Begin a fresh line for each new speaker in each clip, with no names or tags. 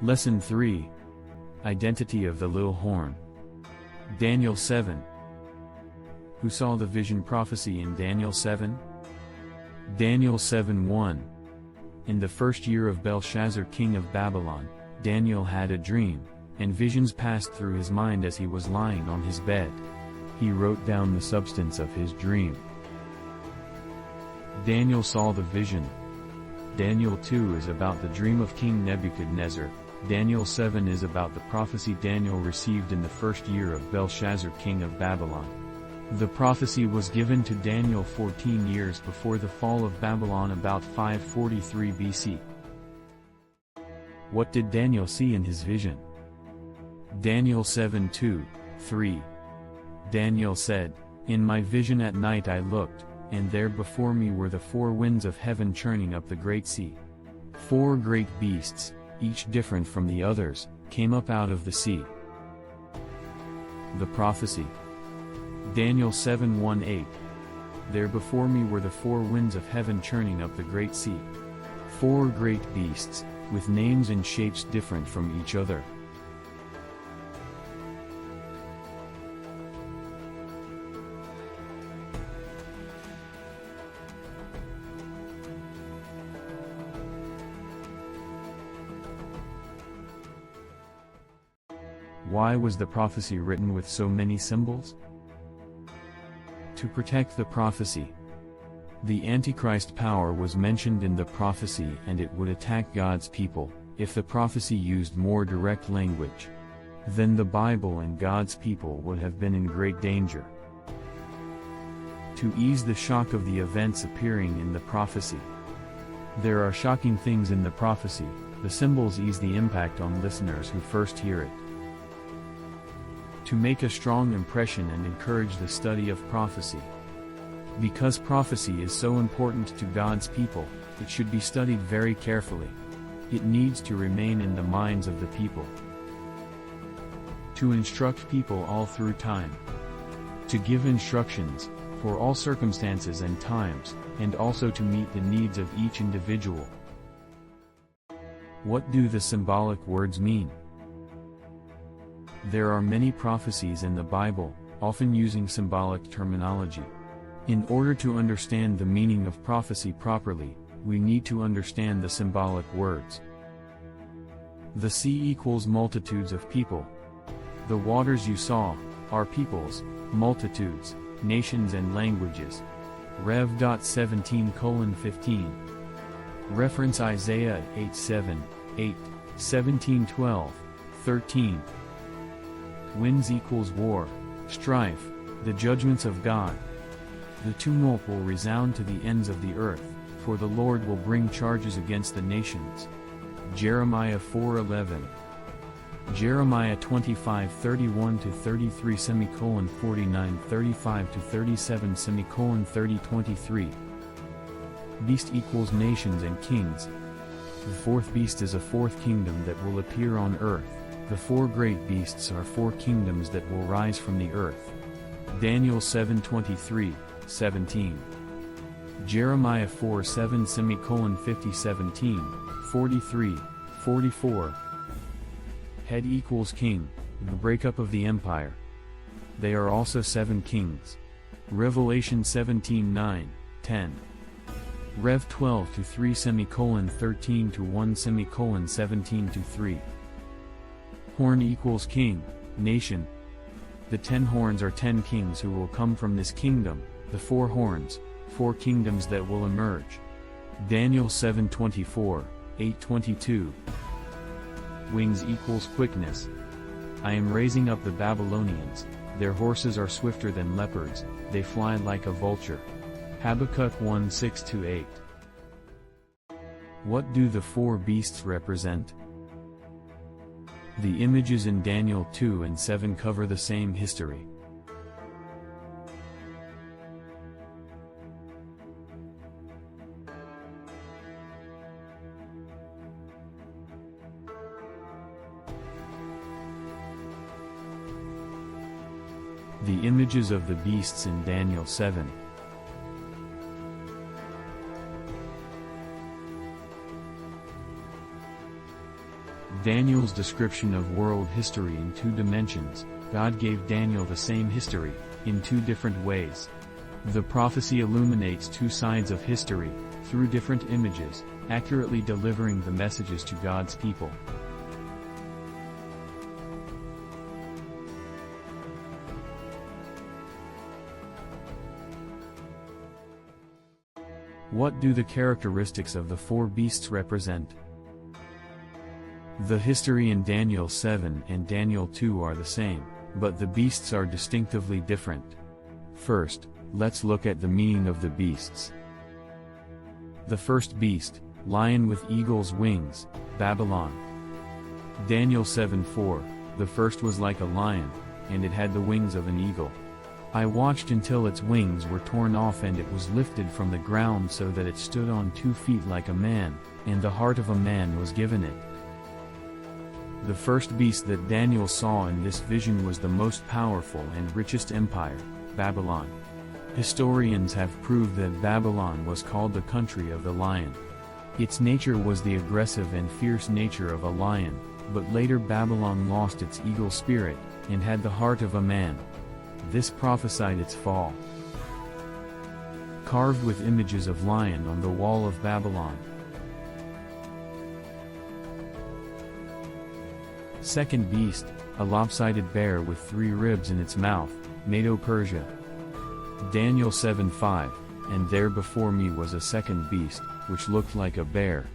Lesson 3. Identity of the Little Horn. Daniel 7. Who saw the vision prophecy in Daniel 7? Daniel 7:1. In the first year of Belshazzar king of Babylon, Daniel had a dream, and visions passed through his mind as he was lying on his bed. He wrote down the substance of his dream. Daniel saw the vision. Daniel 2 is about the dream of King Nebuchadnezzar. Daniel 7 is about the prophecy Daniel received in the first year of Belshazzar king of Babylon. The prophecy was given to Daniel 14 years before the fall of Babylon, about 543 BC. What did Daniel see in his vision? Daniel 7:2-3. Daniel said, "In my vision at night I looked, and there before me were the four winds of heaven churning up the great sea. Four great beasts, each different from the others, came up out of the sea." The prophecy. Daniel 7:1-8. There before me were the four winds of heaven churning up the great sea. Four great beasts, with names and shapes different from each other. Why was the prophecy written with so many symbols? To protect the prophecy. The Antichrist power was mentioned in the prophecy, and it would attack God's people. If the prophecy used more direct language, then the Bible and God's people would have been in great danger. To ease the shock of the events appearing in the prophecy. There are shocking things in the prophecy. The symbols ease the impact on listeners who first hear it. To make a strong impression and encourage the study of prophecy. Because prophecy is so important to God's people, it should be studied very carefully. It needs to remain in the minds of the people. To instruct people all through time. To give instructions, for all circumstances and times, and also to meet the needs of each individual. What do the symbolic words mean? There are many prophecies in the Bible, often using symbolic terminology. In order to understand the meaning of prophecy properly, we need to understand the symbolic words. The sea equals multitudes of people. The waters you saw are peoples, multitudes, nations and languages. Rev. 17:15. Reference Isaiah 8:7, 8, 17:12, 13. Winds equals war, strife, the judgments of God. The tumult will resound to the ends of the earth, for the Lord will bring charges against the nations. Jeremiah 4:11. Jeremiah 25:31-33 49:35-37 30:23. Beast equals nations and kings. The fourth beast is a fourth kingdom that will appear on earth. The four great beasts are four kingdoms that will rise from the earth. Daniel 7:23-17. Jeremiah 4:7 43-44. Head equals king, the breakup of the empire. They are also seven kings. Revelation 17:9-10. Rev 12:3 13-1 17-3. Horn equals king, nation. The 10 horns are 10 kings who will come from this kingdom, the 4 horns, 4 kingdoms that will emerge. Daniel 7:24, 8:22. Wings equals quickness. I am raising up the Babylonians, their horses are swifter than leopards, they fly like a vulture. Habakkuk 1:6-8. What do the 4 beasts represent? The images in Daniel 2 and 7 cover the same history. The images of the beasts in Daniel 7. Daniel's description of world history in two dimensions. God gave Daniel the same history, in two different ways. The prophecy illuminates two sides of history, through different images, accurately delivering the messages to God's people. What do the characteristics of the four beasts represent? The history in Daniel 7 and Daniel 2 are the same, but the beasts are distinctively different. First, let's look at the meaning of the beasts. The first beast, lion with eagle's wings, Babylon. Daniel 7:4, the first was like a lion, and it had the wings of an eagle. I watched until its wings were torn off and it was lifted from the ground so that it stood on 2 feet like a man, and the heart of a man was given it. The first beast that Daniel saw in this vision was the most powerful and richest empire, Babylon. Historians have proved that Babylon was called the country of the lion. Its nature was the aggressive and fierce nature of a lion, but later Babylon lost its eagle spirit, and had the heart of a man. This prophesied its fall. Carved with images of lion on the wall of Babylon. Second beast, a lopsided bear with 3 ribs in its mouth, Medo-Persia. Daniel 7:5, and there before me was a second beast, which looked like a bear.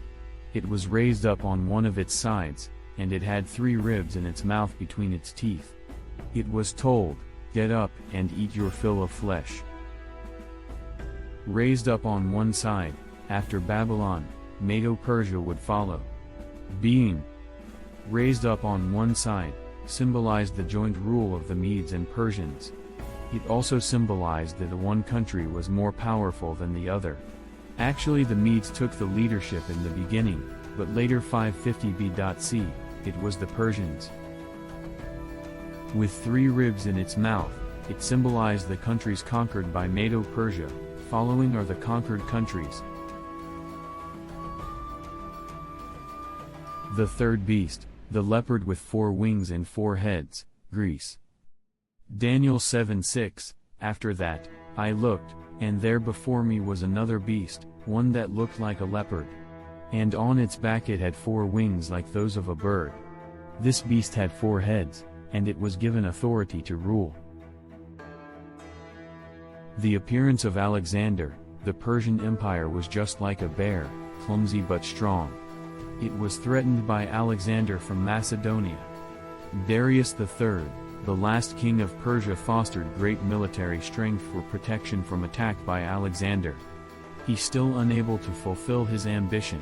It was raised up on one of its sides, and it had 3 ribs in its mouth between its teeth. It was told, "Get up and eat your fill of flesh." Raised up on one side, after Babylon, Medo-Persia would follow. Being raised up on one side, symbolized the joint rule of the Medes and Persians. It also symbolized that the one country was more powerful than the other. Actually, the Medes took the leadership in the beginning, but later 550 BC, it was the Persians. With 3 ribs in its mouth, it symbolized the countries conquered by Medo-Persia. Following are the conquered countries. The third beast, the leopard with 4 wings and 4 heads, Greece. Daniel 7:6, after that, I looked, and there before me was another beast, one that looked like a leopard. And on its back it had 4 wings like those of a bird. This beast had 4 heads, and it was given authority to rule. The appearance of Alexander, the Persian Empire was just like a bear, clumsy but strong. It was threatened by Alexander from Macedonia. Darius III, the last king of Persia, fostered great military strength for protection from attack by Alexander. He still unable to fulfill his ambition.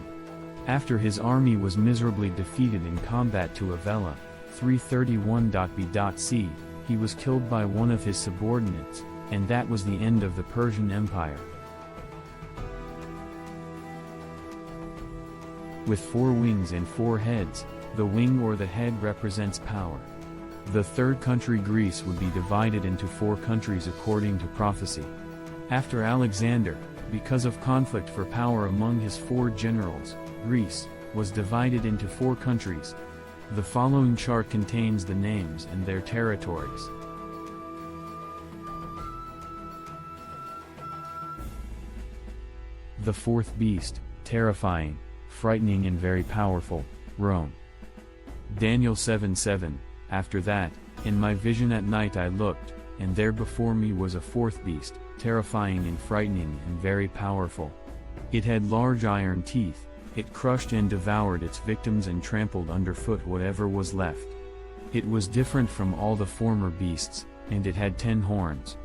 After his army was miserably defeated in combat to Avella, 331 B.C., he was killed by one of his subordinates, and that was the end of the Persian Empire. With 4 wings and 4 heads, the wing or the head represents power. The third country, Greece, would be divided into 4 countries according to prophecy. After Alexander, because of conflict for power among his 4 generals, Greece was divided into 4 countries. The following chart contains the names and their territories. The fourth beast, terrifying, frightening and very powerful, Rome. Daniel 7:7, after that, in my vision at night I looked, and there before me was a 4th beast, terrifying and frightening and very powerful. It had large iron teeth, it crushed and devoured its victims and trampled underfoot whatever was left. It was different from all the former beasts, and it had 10 horns.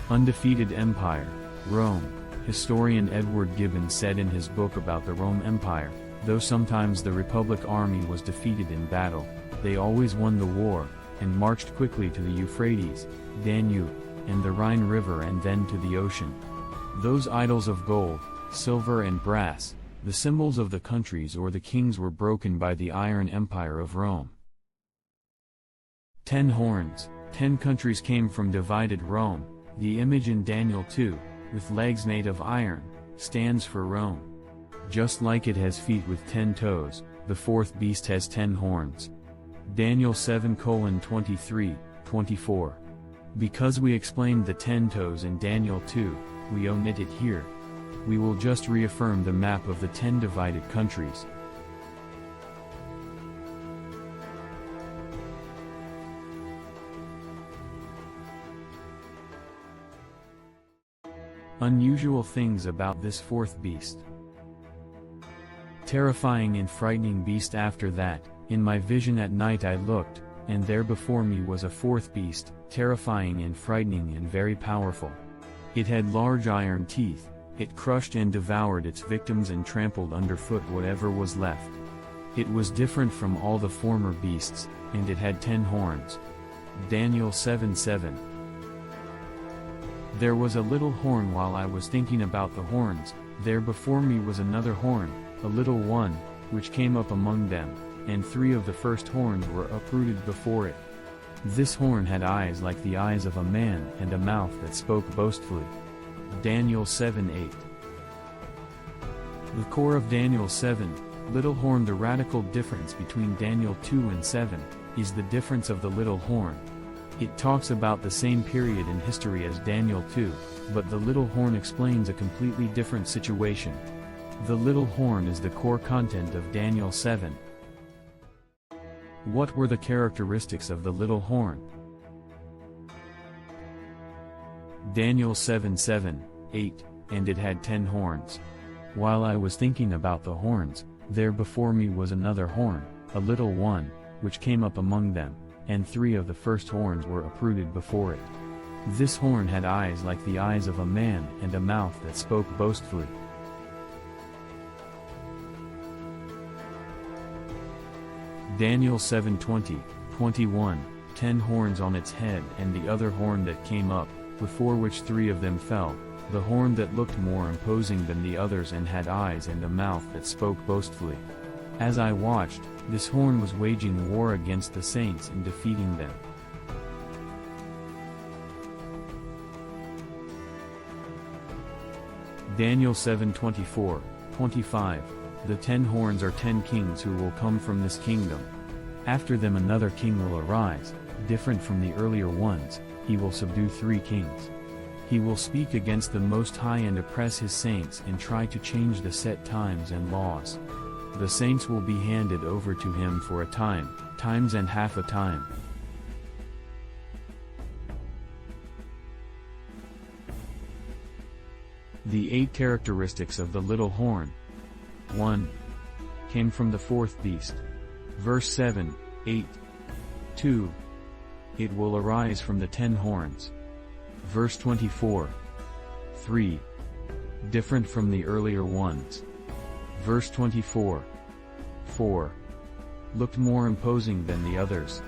Undefeated empire, Rome. Historian Edward Gibbon said in his book about the Rome Empire, though sometimes the Republic army was defeated in battle, they always won the war, and marched quickly to the Euphrates, Danube, and the Rhine River and then to the ocean. Those idols of gold, silver and brass, the symbols of the countries or the kings, were broken by the iron empire of Rome. 10 horns, 10 countries came from divided Rome. The image in Daniel 2, with legs made of iron, stands for Rome. Just like it has feet with 10 toes, The fourth beast has 10 horns. Daniel 7:23, 24. Because we explained the 10 toes in Daniel 2, we omit it here. We will just reaffirm the map of the 10 divided countries. Unusual things about this fourth beast. Terrifying and frightening beast. After that, in my vision at night I looked, and there before me was a fourth beast, terrifying and frightening and very powerful. It had large iron teeth, it crushed and devoured its victims and trampled underfoot whatever was left. It was different from all the former beasts, and it had 10 horns. Daniel 7:7. There was a little horn. While I was thinking about the horns, there before me was another horn, a little one, which came up among them, and 3 of the first horns were uprooted before it. This horn had eyes like the eyes of a man and a mouth that spoke boastfully. Daniel 7:8. The core of Daniel 7, little horn. The radical difference between Daniel 2 and 7, is the difference of the little horn. It talks about the same period in history as Daniel 2, but the little horn explains a completely different situation. The little horn is the core content of Daniel 7. What were the characteristics of the little horn? Daniel 7:7, 8, and it had 10 horns. While I was thinking about the horns, there before me was another horn, a little one, which came up among them, and 3 of the first horns were uprooted before it. This horn had eyes like the eyes of a man and a mouth that spoke boastfully. Daniel 7:20, 21, 10 horns on its head, and the other horn that came up, before which 3 of them fell, the horn that looked more imposing than the others and had eyes and a mouth that spoke boastfully. As I watched, this horn was waging war against the saints and defeating them. Daniel 7:24, 25. The 10 horns are 10 kings who will come from this kingdom. After them another king will arise, different from the earlier ones. He will subdue 3 kings. He will speak against the Most High and oppress his saints and try to change the set times and laws. The saints will be handed over to him for a time, times and half a time. The 8 characteristics of the little horn. 1. Came from the fourth beast. Verse 7, 8. 2. It will arise from the 10 horns. Verse 24. 3. Different from the earlier ones. Verse 24. 4. Looked more imposing than the others.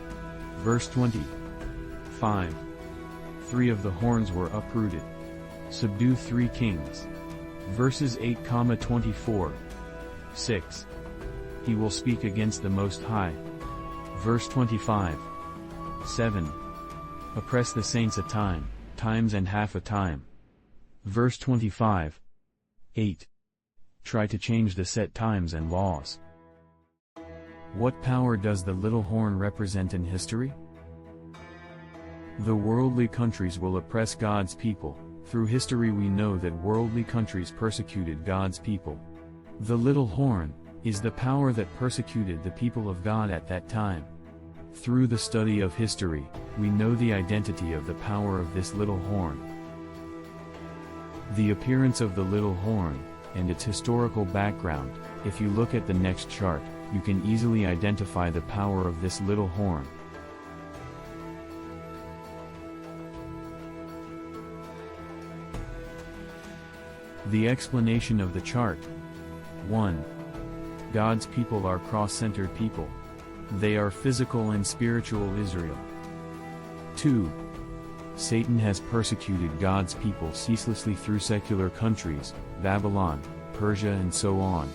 Verse 20. 5. 3 of the horns were uprooted. Subdue 3 kings. Verses 8-24. 6. He will speak against the Most High. Verse 25. 7. Oppress the saints a time, times and half a time. Verse 25. 8. Try to change the set times and laws. What power does the little horn represent in history? The worldly countries will oppress God's people. Through history we know that worldly countries persecuted God's people. The little horn is the power that persecuted the people of God at that time. Through the study of history, we know the identity of the power of this little horn. The appearance of the little horn, and its historical background. If you look at the next chart, you can easily identify the power of this little horn. The explanation of the chart. 1. God's people are cross-centered people. They are physical and spiritual Israel. 2. Satan has persecuted God's people ceaselessly through secular countries, Babylon, Persia and so on.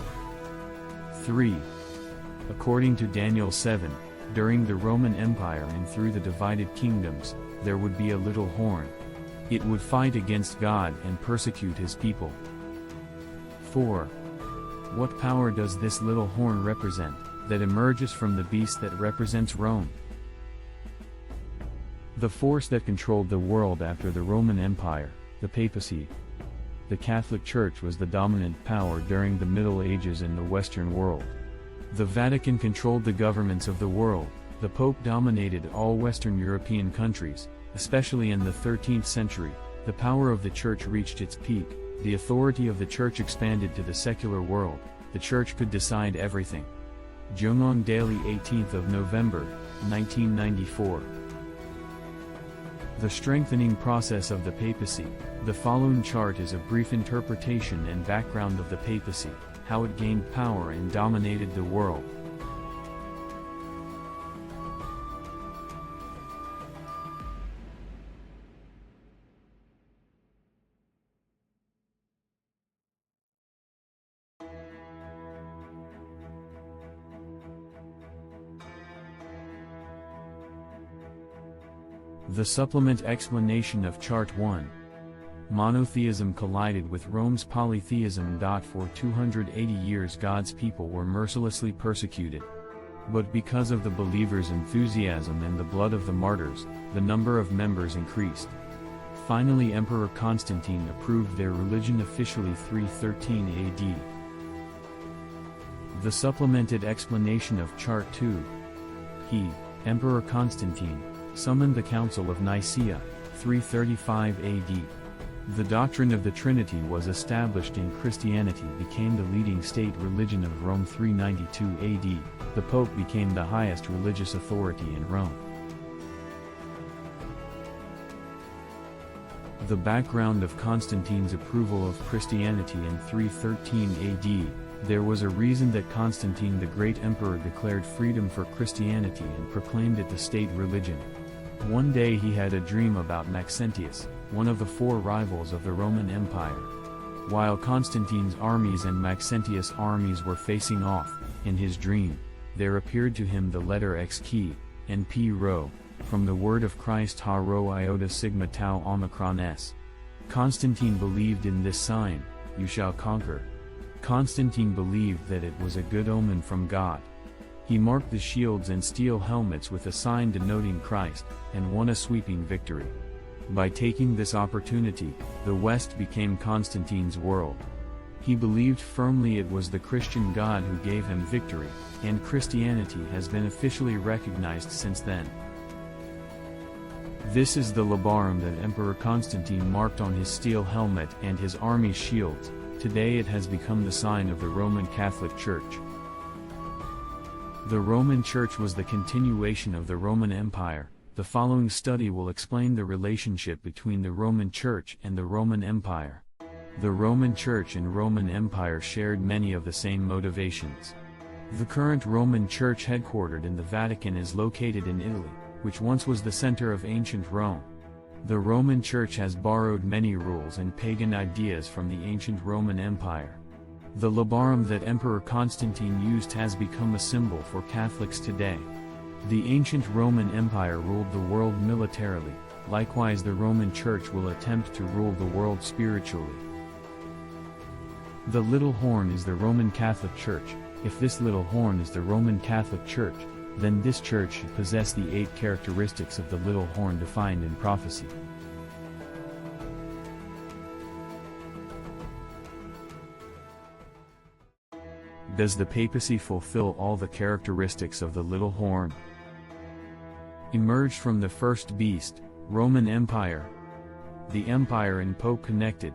3. According to Daniel 7, during the Roman Empire and through the divided kingdoms, there would be a little horn. It would fight against God and persecute his people. 4. What power does this little horn represent? that emerges from the beast that represents Rome. The force that controlled the world after the Roman Empire, the papacy. The Catholic Church was the dominant power during the Middle Ages in the Western world. The Vatican controlled the governments of the world. The Pope dominated all Western European countries, especially in the 13th century. The power of the Church reached its peak. The authority of the Church expanded to the secular world. The Church could decide everything. Jongong Daily, 18th of November, 1994. The strengthening process of the papacy. The following chart is a brief interpretation and background of the papacy, how it gained power and dominated the world. The supplement explanation of Chart 1. Monotheism collided with Rome's polytheism. For 280 years God's people were mercilessly persecuted. But because of the believers' enthusiasm and the blood of the martyrs, the number of members increased. Finally, Emperor Constantine approved their religion officially 313 AD. The supplemented explanation of Chart 2. He, Emperor Constantine, summoned the Council of Nicaea, 335 AD. The doctrine of the Trinity was established in Christianity, became the leading state religion of Rome 392 AD. The Pope became the highest religious authority in Rome. The background of Constantine's approval of Christianity in 313 AD. There was a reason that Constantine the Great Emperor declared freedom for Christianity and proclaimed it the state religion. One day he had a dream about Maxentius, one of the four rivals of the Roman Empire. While Constantine's armies and Maxentius' armies were facing off, in his dream, there appeared to him the letter X key, and P rho, from the word of Christ ha rho iota sigma tau omicron s. Constantine believed in this sign, you shall conquer. Constantine believed that it was a good omen from God. He marked the shields and steel helmets with a sign denoting Christ, and won a sweeping victory. By taking this opportunity, the West became Constantine's world. He believed firmly it was the Christian God who gave him victory, and Christianity has been officially recognized since then. This is the labarum that Emperor Constantine marked on his steel helmet and his army's shields. Today it has become the sign of the Roman Catholic Church. The Roman Church was the continuation of the Roman Empire. The following study will explain the relationship between the Roman Church and the Roman Empire. The Roman Church and Roman Empire shared many of the same motivations. The current Roman Church headquartered in the Vatican is located in Italy, which once was the center of ancient Rome. The Roman Church has borrowed many rules and pagan ideas from the ancient Roman Empire. The labarum that Emperor Constantine used has become a symbol for Catholics today. The ancient Roman Empire ruled the world militarily. Likewise, the Roman Church will attempt to rule the world spiritually. The little horn is the Roman Catholic Church. If this little horn is the Roman Catholic Church, then this church should possess the 8 characteristics of the little horn defined in prophecy. Does the papacy fulfill all the characteristics of the little horn? Emerged from the first beast, Roman Empire. The empire and Pope connected.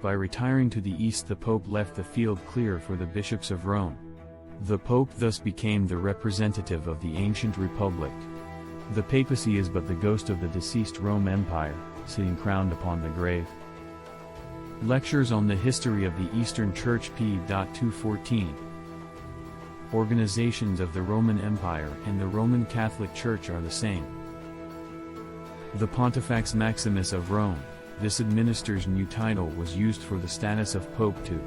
By retiring to the east, the Pope left the field clear for the bishops of Rome. The Pope thus became the representative of the ancient republic. The papacy is but the ghost of the deceased Rome Empire, sitting crowned upon the grave. Lectures on the history of the Eastern Church p.214. Organizations of the Roman Empire and the Roman Catholic Church are the same. The Pontifex Maximus of Rome, this administrator's new title was used for the status of Pope too.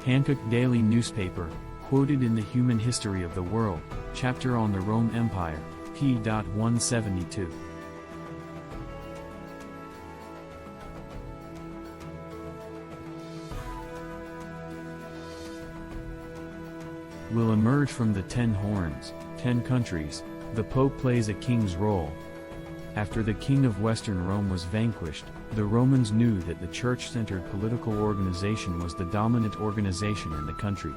Hancock Daily Newspaper, quoted in the Human History of the World, chapter on the Rome Empire, p.172. will emerge from the 10 horns, 10 countries. The Pope plays a king's role. After the king of Western Rome was vanquished, the Romans knew that the church-centered political organization was the dominant organization in the country.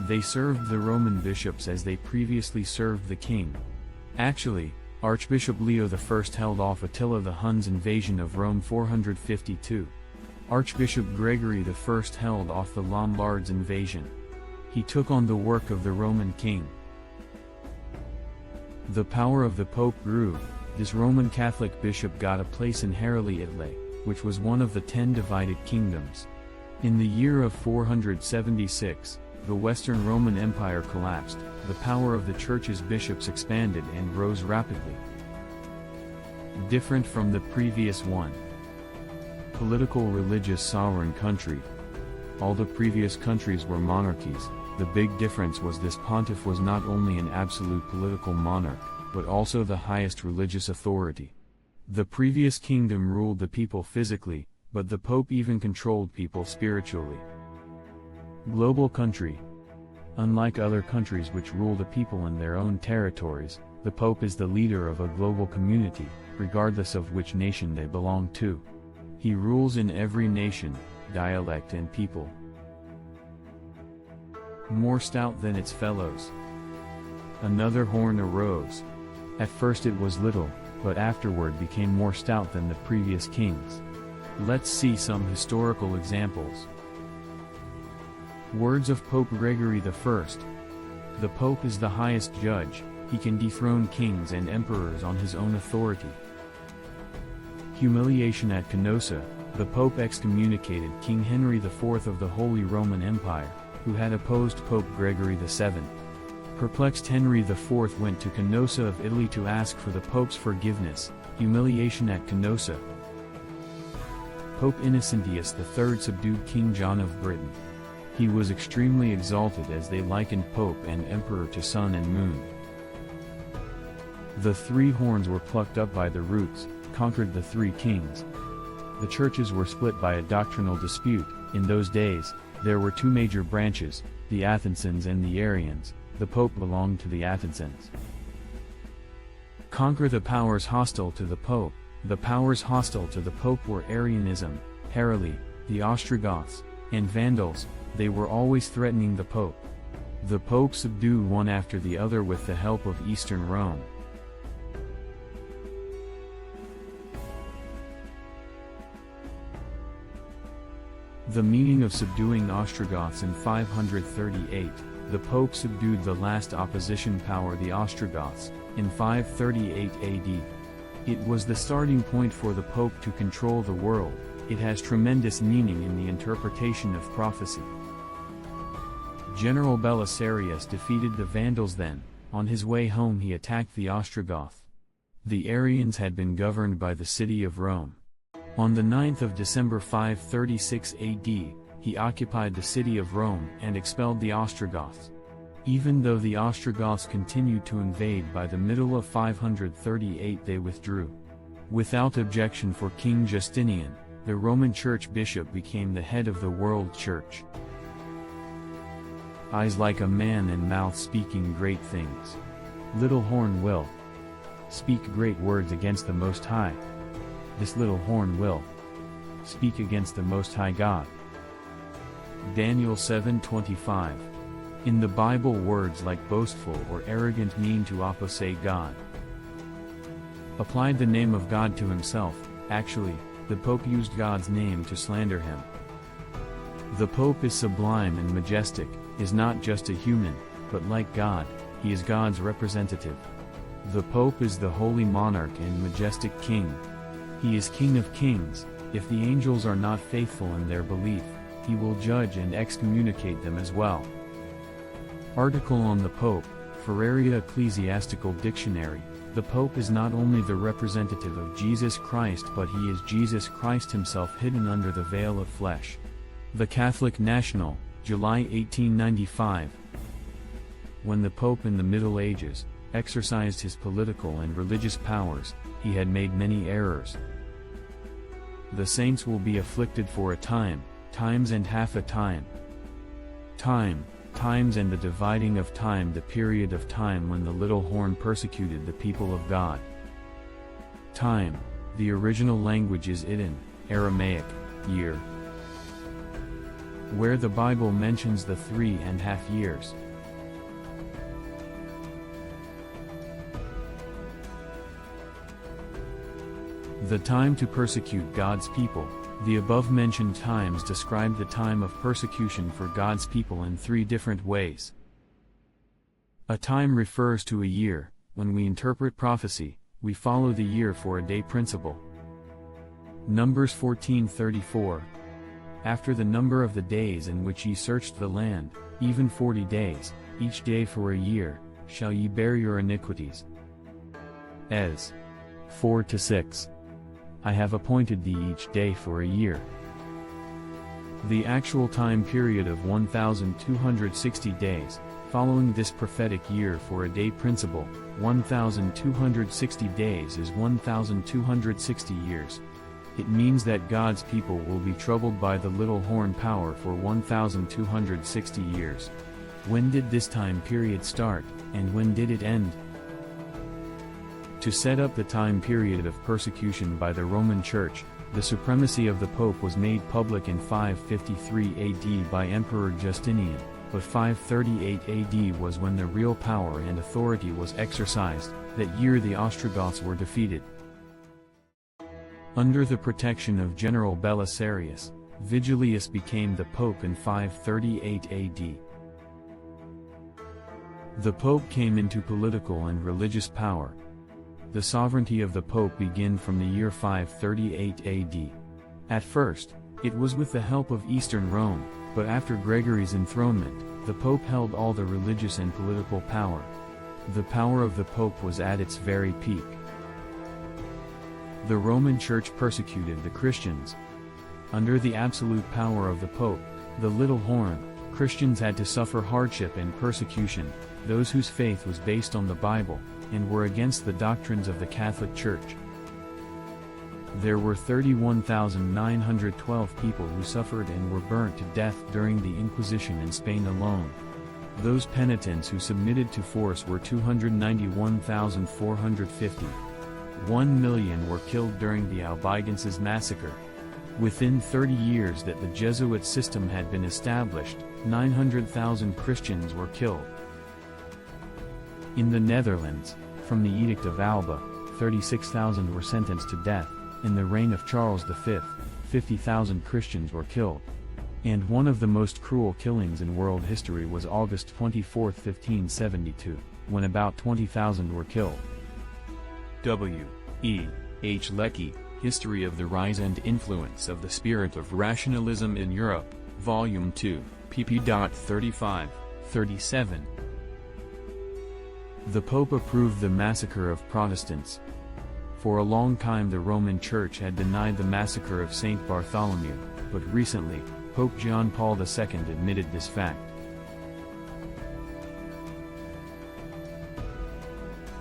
They served the Roman bishops as they previously served the king. Actually, Archbishop Leo I held off Attila the Hun's invasion of Rome 452. Archbishop Gregory I held off the Lombards' invasion. He took on the work of the Roman king. The power of the Pope grew. This Roman Catholic bishop got a place in Italy, which was one of the 10 divided kingdoms. In the year of 476, the Western Roman Empire collapsed. The power of the Church's bishops expanded and rose rapidly. Different from the previous one. Political religious sovereign country. All the previous countries were monarchies. The big difference was this pontiff was not only an absolute political monarch, but also the highest religious authority. The previous kingdom ruled the people physically, but the Pope even controlled people spiritually. Global country. Unlike other countries which rule the people in their own territories, the Pope is the leader of a global community, regardless of which nation they belong to. He rules in every nation, dialect and people. More stout than its fellows. Another horn arose. At first it was little, but afterward became more stout than the previous kings. Let's see some historical examples. Words of Pope Gregory I. The Pope is the highest judge. He can dethrone kings and emperors on his own authority. Humiliation at Canossa. The Pope excommunicated King Henry IV of the Holy Roman Empire, who had opposed Pope Gregory VII. Perplexed Henry IV went to Canossa of Italy to ask for the Pope's forgiveness. Humiliation at Canossa. Pope Innocentius III subdued King John of Britain. He was extremely exalted as they likened Pope and Emperor to sun and moon. The 3 horns were plucked up by the roots, conquered the 3 kings. The churches were split by a doctrinal dispute. In those days, there were 2 major branches, the Athensins and the Arians. The Pope belonged to the Athensins. Conquer the powers hostile to the Pope. The powers hostile to the Pope were Arianism, Heruli, the Ostrogoths, and Vandals. They were always threatening the Pope. The Pope subdued one after the other with the help of Eastern Rome. The meaning of subduing Ostrogoths in 538. The Pope subdued the last opposition power, the Ostrogoths, in 538 AD. It was the starting point for the Pope to control the world. It has tremendous meaning in the interpretation of prophecy. General Belisarius defeated the Vandals. Then, on his way home, he attacked the Ostrogoth. The Arians had been governed by the city of Rome. On the 9th of December 536 AD, he occupied the city of Rome and expelled the Ostrogoths. Even though the Ostrogoths continued to invade, by the middle of 538 they withdrew. Without objection for King Justinian, the Roman Church bishop became the head of the world church. Eyes like a man and mouth speaking great things. Little horn will speak great words against the Most High. This little horn will speak against the Most High God. Daniel 7:25. In the Bible, words like boastful or arrogant mean to oppose God. Applied the name of God to himself. Actually, the Pope used God's name to slander him. The Pope is sublime and majestic, is not just a human, but like God, he is God's representative. The Pope is the holy monarch and majestic king. He is King of kings. If the angels are not faithful in their belief, he will judge and excommunicate them as well. Article on the Pope, Ferraria Ecclesiastical Dictionary. The Pope is not only the representative of Jesus Christ, but he is Jesus Christ himself hidden under the veil of flesh. The Catholic National, July 1895. When the Pope in the Middle Ages exercised his political and religious powers, he had made many errors. The saints will be afflicted for a time, times and half a time. Time, Times and the dividing of time, the period of time when the little horn persecuted the people of God. Time, the original language is Idin, Aramaic, year, where the Bible mentions the 3.5 years. The time to persecute God's people. The above-mentioned times describe the time of persecution for God's people in 3 different ways. A time refers to a year. When we interpret prophecy, we follow the year for a day principle. Numbers 14:34. After the number of the days in which ye searched the land, even 40 days, each day for a year, shall ye bear your iniquities. Es. 4-6. I have appointed thee each day for a year. The actual time period of 1,260 days, following this prophetic year for a day principle, 1,260 days is 1,260 years. It means that God's people will be troubled by the little horn power for 1,260 years. When did this time period start, and when did it end? To set up the time period of persecution by the Roman Church, the supremacy of the Pope was made public in 553 AD by Emperor Justinian, but 538 AD was when the real power and authority was exercised. That year the Ostrogoths were defeated. Under the protection of General Belisarius, Vigilius became the Pope in 538 AD. The Pope came into political and religious power. The sovereignty of the Pope began from the year 538 AD. At first, it was with the help of Eastern Rome, but after Gregory's enthronement, the Pope held all the religious and political power. The power of the Pope was at its very peak. The Roman Church persecuted the Christians. Under the absolute power of the Pope, the little horn, Christians had to suffer hardship and persecution, those whose faith was based on the Bible, and were against the doctrines of the Catholic Church. There were 31,912 people who suffered and were burnt to death during the Inquisition in Spain alone. Those penitents who submitted to force were 291,450. 1 million were killed during the Albigenses massacre. Within 30 years that the Jesuit system had been established, 900,000 Christians were killed. In the Netherlands, from the Edict of Alba, 36,000 were sentenced to death. In the reign of Charles V, 50,000 Christians were killed. And one of the most cruel killings in world history was August 24, 1572, when about 20,000 were killed. W. E. H. Lecky, History of the Rise and Influence of the Spirit of Rationalism in Europe, Volume 2, pp. 35-37. The Pope approved the massacre of Protestants. For a long time the Roman Church had denied the massacre of Saint Bartholomew, but recently, Pope John Paul II admitted this fact.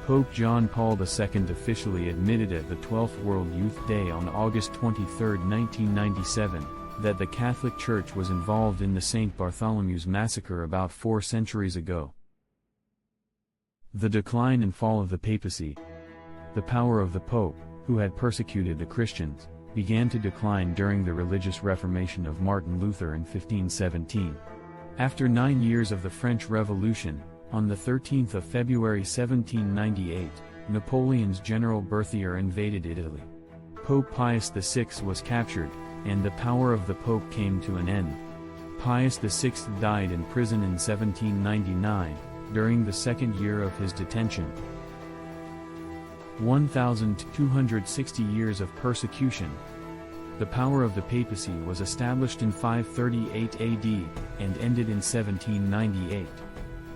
Pope John Paul II officially admitted at the 12th World Youth Day on August 23, 1997, that the Catholic Church was involved in the St. Bartholomew's massacre about 4 centuries ago. The decline and fall of the papacy. The power of the Pope, who had persecuted the Christians, began to decline during the religious reformation of Martin Luther in 1517. After 9 years of the French Revolution, on the 13th of February 1798, Napoleon's General Berthier invaded Italy. Pope Pius VI was captured, and the power of the Pope came to an end. Pius VI died in prison in 1799, during the second year of his detention. 1,260 years of persecution. The power of the papacy was established in 538 AD, and ended in 1798.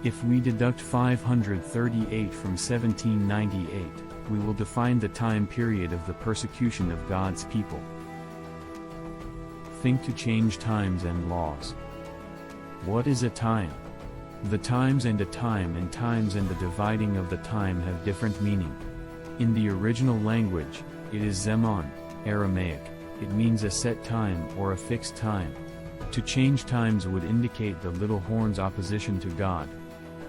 If we deduct 538 from 1798, we will define the time period of the persecution of God's people. Think to change times and laws. What is a time? The times and a time and times and the dividing of the time have different meaning. In the original language, it is Zaman, Aramaic. It means a set time or a fixed time. To change times would indicate the little horn's opposition to God.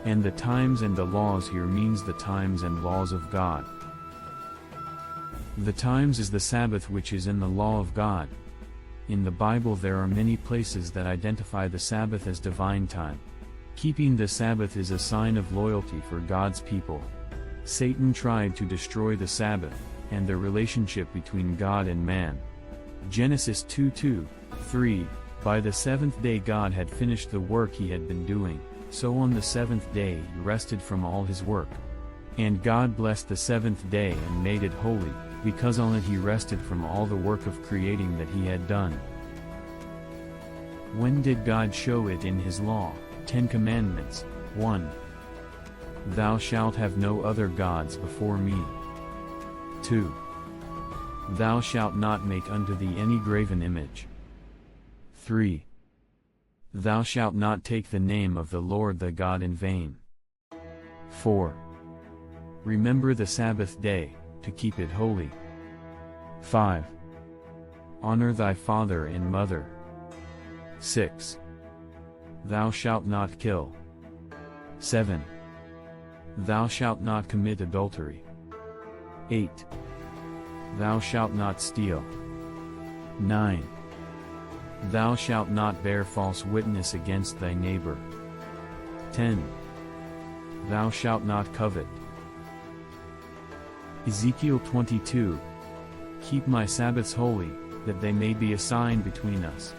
And the times and the laws here means the times and laws of God. The times is the Sabbath which is in the law of God. In the Bible there are many places that identify the Sabbath as divine time. Keeping the Sabbath is a sign of loyalty for God's people. Satan tried to destroy the Sabbath, and the relationship between God and man. Genesis 2:2-3, By the seventh day God had finished the work he had been doing, so on the seventh day he rested from all his work. And God blessed the seventh day and made it holy, because on it he rested from all the work of creating that he had done. When did God show it in his law? 10 Commandments. 1. Thou shalt have no other gods before me. 2. Thou shalt not make unto thee any graven image. 3. Thou shalt not take the name of the Lord thy God in vain. 4. Remember the Sabbath day, to keep it holy. 5. Honor thy father and mother. 6. Thou shalt not kill. 7. Thou shalt not commit adultery. 8. Thou shalt not steal. 9. Thou shalt not bear false witness against thy neighbor. 10. Thou shalt not covet. Ezekiel 22. Keep my Sabbaths holy, that they may be a sign between us.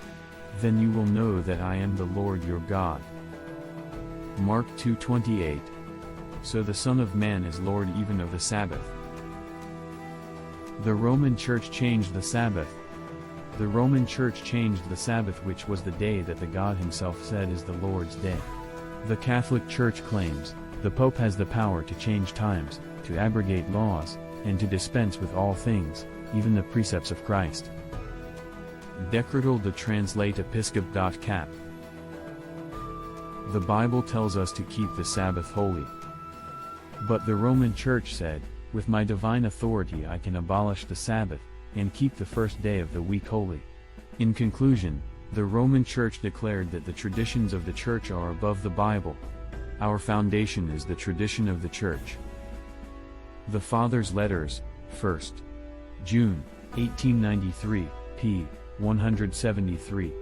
Then you will know that I am the Lord your God. Mark 2:28. So the Son of Man is Lord even of the Sabbath. The Roman Church changed the Sabbath. The Roman Church changed the Sabbath, which was the day that the God himself said is the Lord's day. The Catholic Church claims, the Pope has the power to change times, to abrogate laws, and to dispense with all things, even the precepts of Christ. Decretal de translate episcop.cap. The Bible tells us to keep the Sabbath holy. But the Roman Church said, with my divine authority I can abolish the Sabbath, and keep the first day of the week holy. In conclusion, the Roman Church declared that the traditions of the Church are above the Bible. Our foundation is the tradition of the Church. The Father's Letters, 1st June, 1893, p. 173.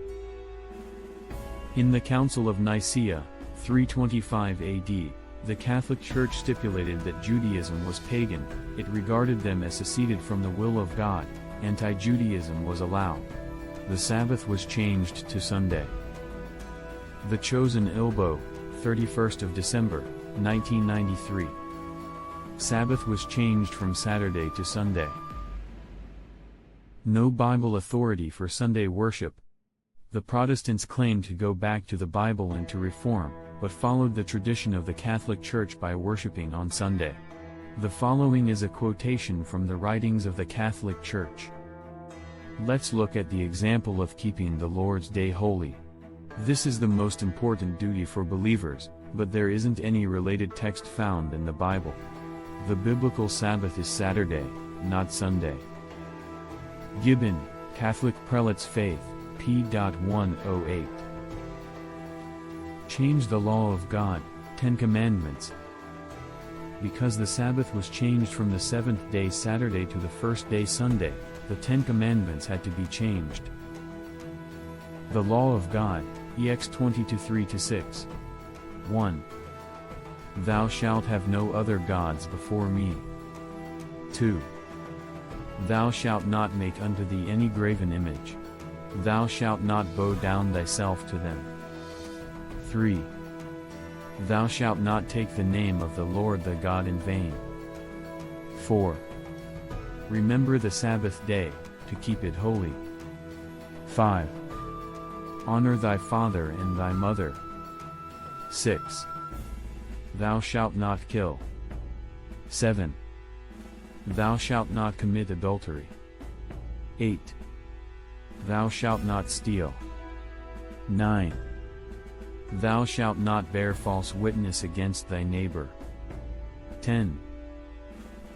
In the Council of Nicaea, 325 AD, the Catholic Church stipulated that Judaism was pagan, it regarded them as seceded from the will of God, anti-Judaism was allowed. The Sabbath was changed to Sunday. The Chosen Ilbo, 31st of December, 1993. Sabbath was changed from Saturday to Sunday. No Bible authority for Sunday worship. The Protestants claimed to go back to the Bible and to reform, but followed the tradition of the Catholic Church by worshiping on Sunday. The following is a quotation from the writings of the Catholic Church. Let's look at the example of keeping the Lord's Day holy. This is the most important duty for believers, but there isn't any related text found in the Bible. The biblical Sabbath is Saturday, not Sunday. Gibbon, Catholic Prelate's Faith, p.108. Change the law of God, 10 Commandments. Because the Sabbath was changed from the seventh day Saturday to the first day Sunday, the 10 Commandments had to be changed. The law of God, EX 20-3-6. 1. Thou shalt have no other gods before me. 2. Thou shalt not make unto thee any graven image. Thou shalt not bow down thyself to them. 3. Thou shalt not take the name of the Lord thy God in vain. 4. Remember the Sabbath day, to keep it holy. 5. Honor thy father and thy mother. 6. Thou shalt not kill. 7. Thou shalt not commit adultery. 8. Thou shalt not steal. 9. Thou shalt not bear false witness against thy neighbor. 10.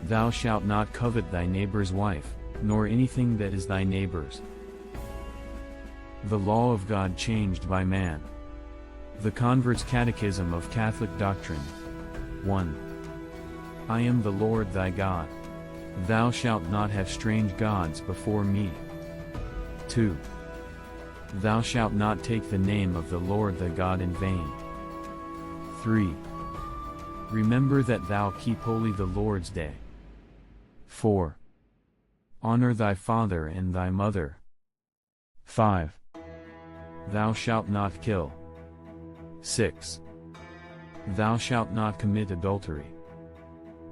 Thou shalt not covet thy neighbor's wife, nor anything that is thy neighbor's. The law of God changed by man. The Convert's Catechism of Catholic Doctrine. 1. I am the Lord thy God. Thou shalt not have strange gods before me. 2. Thou shalt not take the name of the Lord thy God in vain. 3. Remember that thou keep holy the Lord's day. 4. Honor thy father and thy mother. 5. Thou shalt not kill. 6. Thou shalt not commit adultery.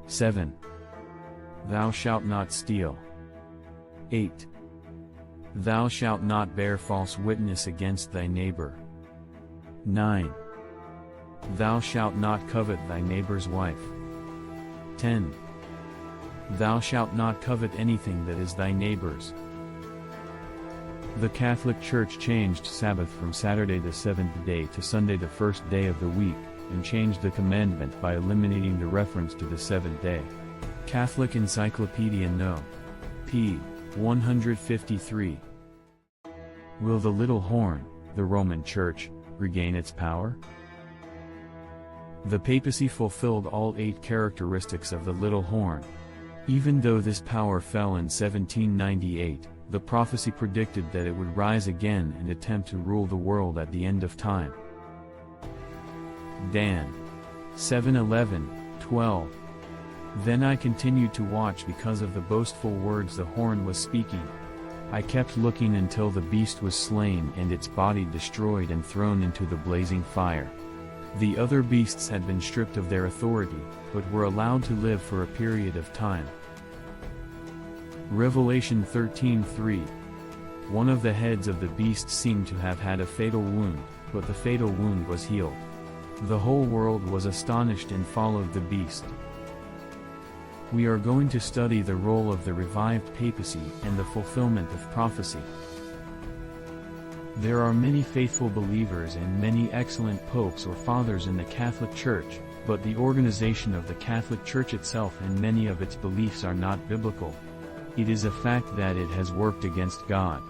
7. Thou shalt not steal. 8. Thou shalt not bear false witness against thy neighbor. 9. Thou shalt not covet thy neighbor's wife. 10. Thou shalt not covet anything that is thy neighbor's. The Catholic Church changed Sabbath from Saturday the seventh day to Sunday the first day of the week, and changed the commandment by eliminating the reference to the seventh day. Catholic Encyclopedia No. p. 153. Will the little horn, the Roman Church, regain its power? The papacy fulfilled all 8 characteristics of the little horn. Even though this power fell in 1798, the prophecy predicted that it would rise again and attempt to rule the world at the end of time. Dan. 7:11-12. Then I continued to watch because of the boastful words the horn was speaking. I kept looking until the beast was slain and its body destroyed and thrown into the blazing fire. The other beasts had been stripped of their authority, but were allowed to live for a period of time. Revelation 13:3. One of the heads of the beast seemed to have had a fatal wound, but the fatal wound was healed. The whole world was astonished and followed the beast. We are going to study the role of the revived papacy and the fulfillment of prophecy. There are many faithful believers and many excellent popes or fathers in the Catholic Church, but the organization of the Catholic Church itself and many of its beliefs are not biblical. It is a fact that it has worked against God.